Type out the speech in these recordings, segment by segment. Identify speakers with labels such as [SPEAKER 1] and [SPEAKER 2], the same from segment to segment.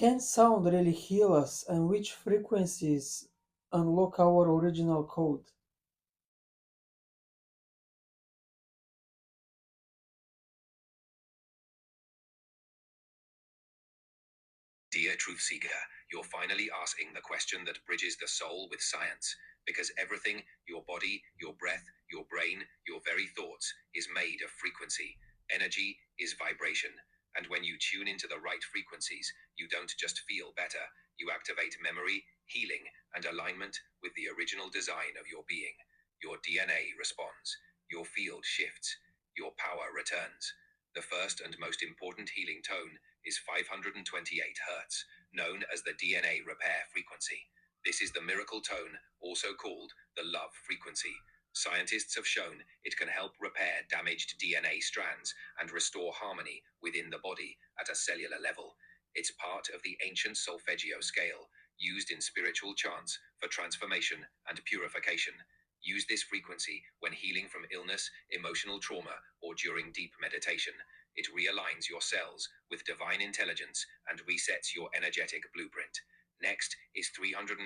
[SPEAKER 1] Can sound really heal us, and which frequencies unlock our original code?
[SPEAKER 2] Dear Truth Seeker, you're finally asking the question that bridges the soul with science, because everything, your body, your breath, your brain, your very thoughts, is made of frequency. Energy is vibration. And when you tune into the right frequencies, you don't just feel better, you activate memory, healing, and alignment with the original design of your being. Your DNA responds, your field shifts, your power returns. The first and most important healing tone is 528 Hz, known as the DNA repair frequency. This is the miracle tone, also called the love frequency. Scientists have shown it can help repair damaged DNA strands and restore harmony within the body at a cellular level. It's part of the ancient solfeggio scale, used in spiritual chants for transformation and purification. Use this frequency when healing from illness, emotional trauma, or during deep meditation. It realigns your cells with divine intelligence and resets your energetic blueprint. Next is 396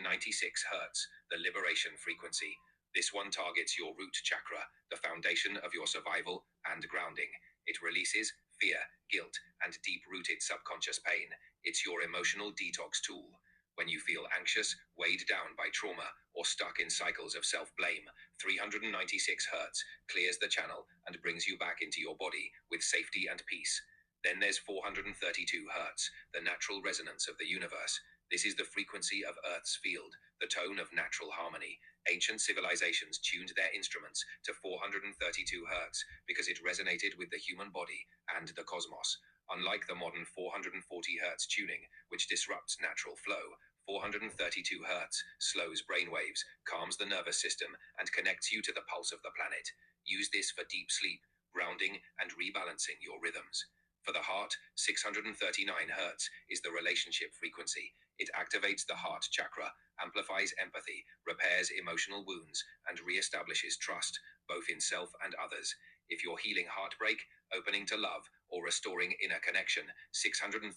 [SPEAKER 2] Hz, the liberation frequency. This one targets your root chakra, the foundation of your survival and grounding. It releases fear, guilt, and deep-rooted subconscious pain. It's your emotional detox tool. When you feel anxious, weighed down by trauma, or stuck in cycles of self-blame, 396 Hz clears the channel and brings you back into your body with safety and peace. Then there's 432 Hz, the natural resonance of the universe. This is the frequency of Earth's field, the tone of natural harmony. Ancient civilizations tuned their instruments to 432 Hz because it resonated with the human body and the cosmos. Unlike the modern 440 Hz tuning, which disrupts natural flow, 432 Hz slows brainwaves, calms the nervous system, and connects you to the pulse of the planet. Use this for deep sleep, grounding, and rebalancing your rhythms. For the heart, 639 Hz is the relationship frequency. It activates the heart chakra, amplifies empathy, repairs emotional wounds, and re-establishes trust, both in self and others. If you're healing heartbreak, opening to love, or restoring inner connection, 639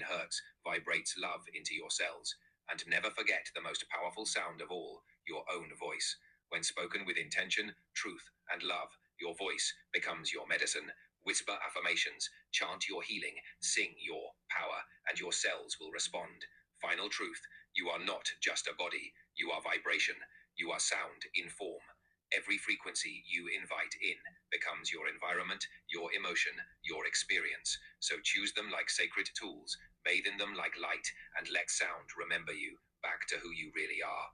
[SPEAKER 2] Hz vibrates love into your cells. And never forget the most powerful sound of all, your own voice. When spoken with intention, truth, and love, your voice becomes your medicine. Whisper affirmations, chant your healing, sing your power, and your cells will respond. Final truth, you are not just a body, you are vibration. You are sound in form. Every frequency you invite in becomes your environment, your emotion, your experience. So choose them like sacred tools, bathe in them like light, and let sound remember you back to who you really are.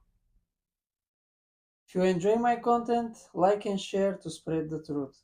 [SPEAKER 1] If you enjoy my content, like and share to spread the truth.